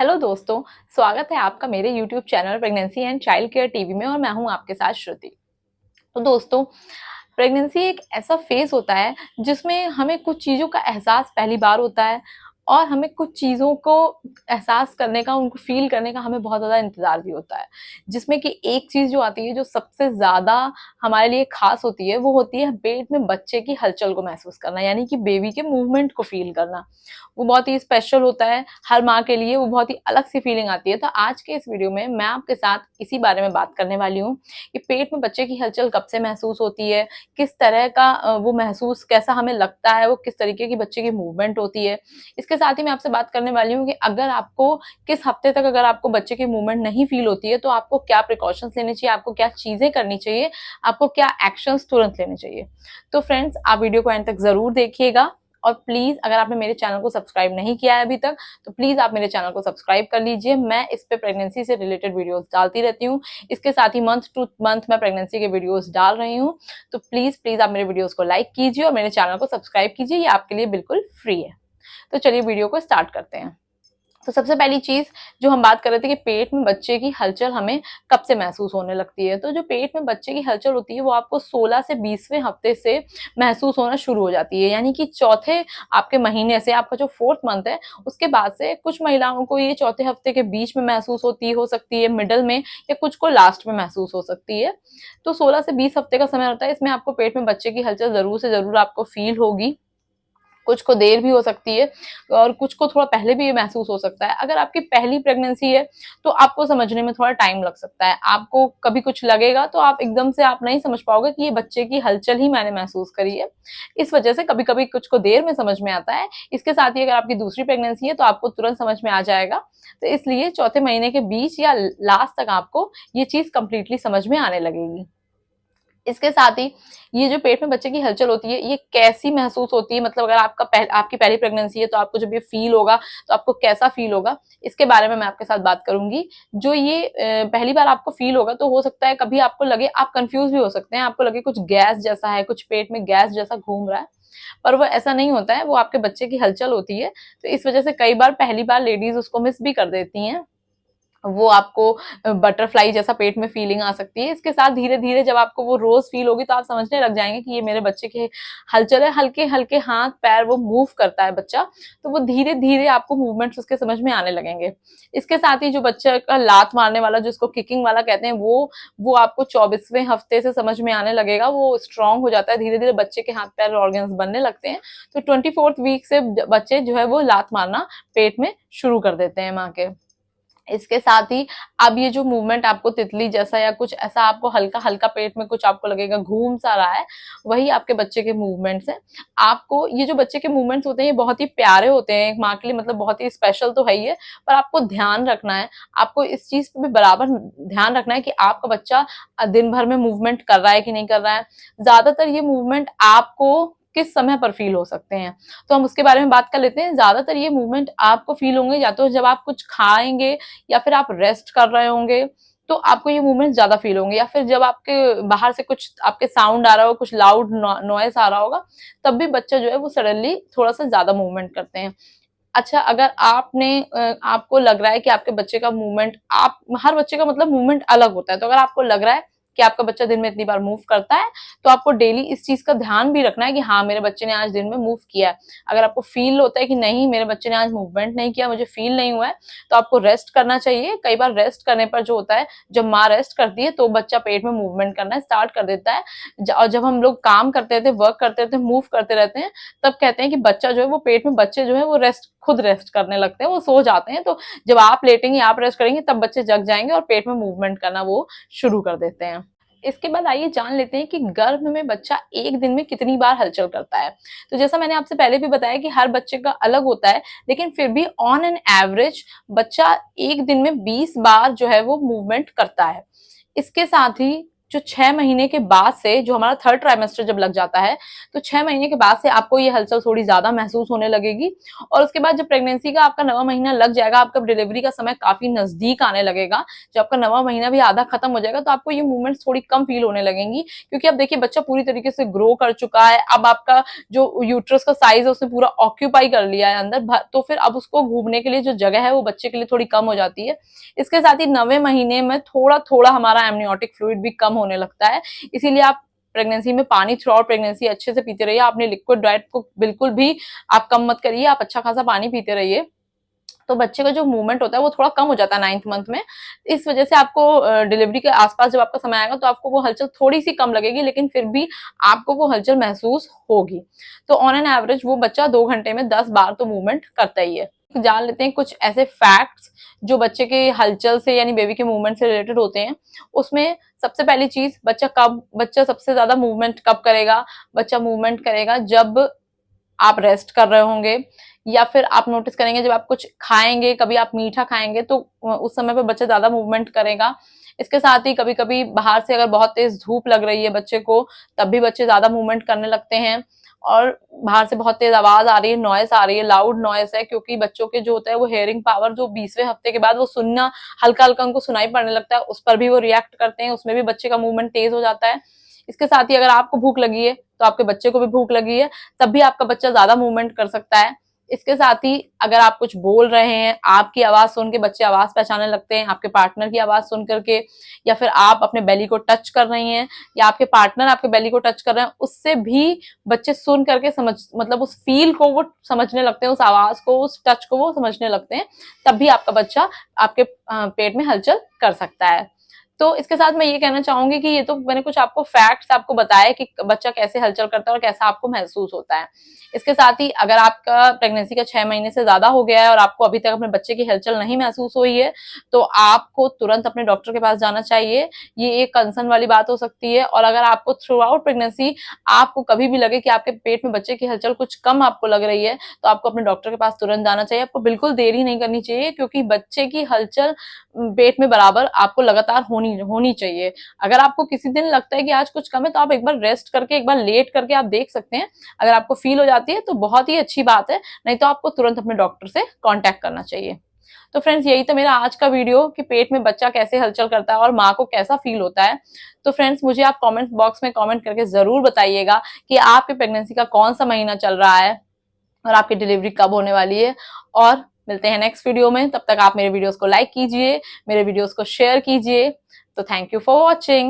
Hello दोस्तों, स्वागत है आपका मेरे YouTube channel pregnancy and child care TV में और मैं हूं आपके साथ श्रुति। तो दोस्तों, प्रेगनेंसी एक ऐसा फेज होता है जिसमें हमें कुछ चीज़ों का एहसास पहली बार होता है और हमें कुछ चीज़ों को एहसास करने का, उनको फ़ील करने का हमें बहुत ज़्यादा इंतज़ार भी होता है। जिसमें कि एक चीज़ जो आती है, जो सबसे ज़्यादा हमारे लिए ख़ास होती है, वो होती है पेट में बच्चे की हलचल को महसूस करना, यानी कि बेबी के मूवमेंट को फ़ील करना। वो बहुत ही स्पेशल होता है, हर माँ के लिए वो बहुत ही अलग सी फीलिंग आती है। तो आज के इस वीडियो में मैं आपके साथ इसी बारे में बात करने वाली हूँ कि पेट में बच्चे की हलचल कब से महसूस होती है, किस तरह का वो महसूस कैसा हमें लगता है, वो किस तरीके की बच्चे की मूवमेंट होती है। इसके साथ ही मैं आपसे बात करने वाली हूँ कि अगर आपको किस हफ्ते तक अगर आपको बच्चे की मूवमेंट नहीं फील होती है तो आपको क्या प्रिकॉशंस लेने चाहिए, आपको क्या चीजें करनी चाहिए, आपको क्या एक्शंस तुरंत लेने चाहिए। तो फ्रेंड्स, आप वीडियो को एंड तक जरूर देखिएगा और प्लीज अगर आपने मेरे चैनल को सब्सक्राइब नहीं किया है अभी तक तो प्लीज आप मेरे चैनल को सब्सक्राइब कर लीजिए। मैं इस पे प्रेगनेंसी से रिलेटेड वीडियोस डालती रहती हूँ। इसके साथ ही मंथ टू मंथ मैं प्रेगनेंसी के वीडियोस डाल रही हूँ। तो प्लीज प्लीज आप मेरे वीडियोस को लाइक कीजिए और मेरे चैनल को सब्सक्राइब कीजिए, ये आपके लिए बिल्कुल फ्री है। तो चलिए वीडियो को स्टार्ट करते हैं। तो सबसे पहली चीज जो हम बात कर रहे थे कि पेट में बच्चे की हलचल हमें कब से महसूस होने लगती है। तो जो पेट में बच्चे की हलचल होती है वो आपको 16 से 20वें हफ्ते से महसूस होना शुरू हो जाती है, यानी कि चौथे आपके महीने से, आपका जो फोर्थ मंथ है उसके बाद से कुछ महिलाओं को ये चौथे हफ्ते के बीच में महसूस होती हो सकती है, मिडल में, या कुछ को लास्ट में महसूस हो सकती है। तो 16 से 20 हफ्ते का समय होता है, इसमें आपको पेट में बच्चे की हलचल जरूर से जरूर आपको फील होगी। कुछ को देर भी हो सकती है और कुछ को थोड़ा पहले भी ये महसूस हो सकता है। अगर आपकी पहली प्रेगनेंसी है तो आपको समझने में थोड़ा टाइम लग सकता है। आपको कभी कुछ लगेगा तो आप एकदम से आप नहीं समझ पाओगे कि ये बच्चे की हलचल ही मैंने महसूस करी है। इस वजह से कभी कभी कुछ को देर में समझ में आता है। इसके साथ ही अगर आपकी दूसरी प्रेगनेंसी है तो आपको तुरंत समझ में आ जाएगा। तो इसलिए चौथे महीने के बीच या लास्ट तक आपको ये चीज कंप्लीटली समझ में आने लगेगी। इसके साथ ही ये जो पेट में बच्चे की हलचल होती है ये कैसी महसूस होती है, मतलब अगर आपकी पहली प्रेगनेंसी है तो आपको जब ये फील होगा तो आपको कैसा फील होगा, इसके बारे में मैं आपके साथ बात करूंगी। जो ये पहली बार आपको फील होगा तो हो सकता है कभी आपको लगे, आप कंफ्यूज भी हो सकते हैं, आपको लगे कुछ गैस जैसा है, कुछ पेट में गैस जैसा घूम रहा है, पर वो ऐसा नहीं होता है, वो आपके बच्चे की हलचल होती है। तो इस वजह से कई बार पहली बार लेडीज उसको मिस भी कर देती हैं। वो आपको बटरफ्लाई जैसा पेट में फीलिंग आ सकती है। इसके साथ धीरे धीरे जब आपको वो रोज फील होगी तो आप समझने लग जाएंगे कि ये मेरे बच्चे के हलचल है, हल्के हल्के हाथ पैर वो मूव करता है बच्चा। तो वो धीरे धीरे आपको मूवमेंट्स उसके समझ में आने लगेंगे। इसके साथ ही जो बच्चे का लात मारने वाला, जिसको किकिंग वाला कहते हैं, वो आपको 24वें हफ्ते से समझ में आने लगेगा। वो स्ट्रांग हो जाता है, धीरे धीरे बच्चे के हाथ पैर ऑर्गन्स बनने लगते हैं। तो 24th वीक से बच्चे जो है वो लात मारना पेट में शुरू कर देते हैं माँ के। इसके साथ ही अब ये जो मूवमेंट आपको तितली जैसा या कुछ ऐसा आपको हल्का हल्का पेट में कुछ आपको लगेगा घूम सा रहा है, वही आपके बच्चे के मूवमेंट्स हैं। आपको ये जो बच्चे के मूवमेंट्स होते हैं ये बहुत ही प्यारे होते हैं एक माँ के लिए, मतलब बहुत ही स्पेशल तो है ही है। पर आपको ध्यान रखना है, आपको इस चीज पे भी बराबर ध्यान रखना है कि आपका बच्चा दिन भर में मूवमेंट कर रहा है कि नहीं कर रहा है। ज्यादातर ये मूवमेंट आपको किस समय पर फील हो सकते हैं, तो हम उसके बारे में बात कर लेते हैं। ज्यादातर ये मूवमेंट आपको फील होंगे या तो जब आप कुछ खाएंगे या फिर आप रेस्ट कर रहे होंगे तो आपको ये मूवमेंट ज्यादा फील होंगे, या फिर जब आपके बाहर से कुछ आपके साउंड आ रहा हो, कुछ लाउड नॉइस आ रहा होगा, तब भी बच्चा जो है वो सडनली थोड़ा सा ज्यादा मूवमेंट करते हैं। अच्छा, अगर आपको लग रहा है कि आपके बच्चे का मूवमेंट, आप हर बच्चे का मतलब मूवमेंट अलग होता है, तो अगर आपको लग रहा है कि आपका बच्चा दिन में इतनी बार मूव करता है तो आपको डेली इस चीज का ध्यान भी रखना है कि हाँ मेरे बच्चे ने आज दिन में मूव किया है। अगर आपको फील होता है कि नहीं मेरे बच्चे ने आज मूवमेंट नहीं किया, मुझे फील नहीं हुआ है, तो आपको रेस्ट करना चाहिए। कई बार रेस्ट करने पर जो होता है, जब माँ रेस्ट करती है तो बच्चा पेट में मूवमेंट करना स्टार्ट कर देता है। और जब हम लोग काम करते रहते हैं, वर्क करते रहते हैं, मूव करते रहते हैं, तब कहते हैं कि बच्चा जो है वो पेट में बच्चे जो है वो खुद रेस्ट करने लगते हैं, वो सो जाते हैं। तो जब आप लेटेंगे, आप रेस्ट करेंगे, तब बच्चे जग जाएंगे और पेट में मूवमेंट करना वो शुरू कर देते हैं। इसके बाद आइए जान लेते हैं कि गर्भ में बच्चा एक दिन में कितनी बार हलचल करता है। तो जैसा मैंने आपसे पहले भी बताया कि हर बच्चे का अलग होता है, लेकिन फिर भी ऑन एन एवरेज बच्चा एक दिन में 20 बार जो है वो मूवमेंट करता है। इसके साथ ही जो 6 महीने के बाद से, जो हमारा थर्ड ट्राइमेस्टर जब लग जाता है, तो 6 महीने के बाद से आपको ये हलचल थोड़ी ज्यादा महसूस होने लगेगी। और उसके बाद जब प्रेगनेंसी का आपका 9वां महीना लग जाएगा, आपका डिलीवरी का समय काफी नजदीक आने लगेगा, जब आपका 9वां महीना भी आधा खत्म हो जाएगा, तो आपको ये मूवमेंट्स थोड़ी कम फील होने लगेंगी, क्योंकि अब देखिए बच्चा पूरी तरीके से ग्रो कर चुका है। अब आपका जो यूट्रस का साइज है उसने पूरा ऑक्यूपाई कर लिया है अंदर, तो फिर अब उसको घूमने के लिए जो जगह है वो बच्चे के लिए थोड़ी कम हो जाती है। इसके साथ ही 9वें महीने में थोड़ा थोड़ा हमारा एमनियोटिक फ्लूइड भी कम होने लगता है। इसीलिए आप प्रेगनेंसी में पानी थ्रू आउट प्रेगनेंसी अच्छे से पीते रहिए। आपने लिक्विड डाइट को बिल्कुल भी आप कम मत करिए, आप अच्छा खासा पानी पीते रहिए। तो बच्चे का जो मूवमेंट होता है वो थोड़ा कम हो जाता है 9th मंथ में। इस वजह से आपको डिलीवरी के आसपास जब आपका समय आएगा तो आपको वो हलचल थोड़ी सी कम लगेगी, लेकिन फिर भी आपको वो हलचल महसूस होगी। तो ऑन एन एवरेज वो बच्चा 2 घंटे में 10 बार तो मूवमेंट करता ही है। जान लेते हैं कुछ ऐसे फैक्ट्स जो बच्चे के हलचल से यानी बेबी के मूवमेंट से रिलेटेड होते हैं। उसमें सबसे पहली चीज, बच्चा सबसे ज्यादा मूवमेंट कब करेगा? बच्चा मूवमेंट करेगा जब आप रेस्ट कर रहे होंगे, या फिर आप नोटिस करेंगे जब आप कुछ खाएंगे, कभी आप मीठा खाएंगे तो उस समय पे बच्चा ज्यादा मूवमेंट करेगा। इसके साथ ही कभी कभी बाहर से अगर बहुत तेज धूप लग रही है बच्चे को, तब भी बच्चे ज्यादा मूवमेंट करने लगते हैं। और बाहर से बहुत तेज आवाज आ रही है, नॉइस आ रही है, लाउड नॉइस है, क्योंकि बच्चों के जो होता है वो हेयरिंग पावर जो 20वें हफ्ते के बाद वो सुनना हल्का हल्का उनको सुनाई पड़ने लगता है, उस पर भी वो रिएक्ट करते हैं, उसमें भी बच्चे का मूवमेंट तेज हो जाता है। इसके साथ ही अगर आपको भूख लगी है तो आपके बच्चे को भी भूख लगी है, तब भी आपका बच्चा ज्यादा मूवमेंट कर सकता है। इसके साथ ही अगर आप कुछ बोल रहे हैं, आपकी आवाज सुन के बच्चे आवाज पहचानने लगते हैं, आपके पार्टनर की आवाज सुन करके, या फिर आप अपने बेली को टच कर रही हैं या आपके पार्टनर आपके बेली को टच कर रहे हैं, उससे भी बच्चे सुन करके समझ, मतलब उस फील को वो समझने लगते हैं, उस आवाज को, उस टच को वो समझने लगते हैं। तब भी आपका बच्चा आपके पेट में हलचल कर सकता है। तो इसके साथ मैं ये कहना चाहूंगी कि ये तो मैंने कुछ आपको फैक्ट्स आपको बताया कि बच्चा कैसे हलचल करता है और कैसा आपको महसूस होता है। इसके साथ ही अगर आपका प्रेगनेंसी का 6 महीने से ज्यादा हो गया है और आपको अभी तक अपने बच्चे की हलचल नहीं महसूस हुई है, तो आपको तुरंत अपने डॉक्टर के पास जाना चाहिए। ये एक कंसर्न वाली बात हो सकती है। और अगर आपको थ्रू आउट प्रेगनेंसी आपको कभी भी लगे कि आपके पेट में बच्चे की हलचल कुछ कम आपको लग रही है, तो आपको अपने डॉक्टर के पास तुरंत जाना चाहिए। आपको बिल्कुल देरी नहीं करनी चाहिए, क्योंकि बच्चे की हलचल पेट में बराबर आपको लगातार होनी होनी चाहिए। अगर आपको किसी दिन लगता है कि आज कुछ कम है, तो आप एक बार रेस्ट करके, एक बार लेट करके आप देख सकते हैं। अगर आपको फील हो जाती है तो बहुत ही अच्छी बात है, नहीं तो आपको तुरंत अपने डॉक्टर से कांटेक्ट करना चाहिए। तो फ्रेंड्स, यही तो मेरा आज का वीडियो कि पेट में बच्चा कैसे हलचल करता है और माँ को कैसा फील होता है। तो फ्रेंड्स, मुझे आप कमेंट बॉक्स में कमेंट करके जरूर बताइएगा कि आपके प्रेगनेंसी का कौन सा महीना चल रहा है और आपकी डिलीवरी कब होने वाली है। और मिलते हैं नेक्स्ट वीडियो में। तब तक आप मेरे वीडियोस को लाइक कीजिए, मेरे वीडियोस को शेयर कीजिए। तो थैंक यू फॉर वॉचिंग।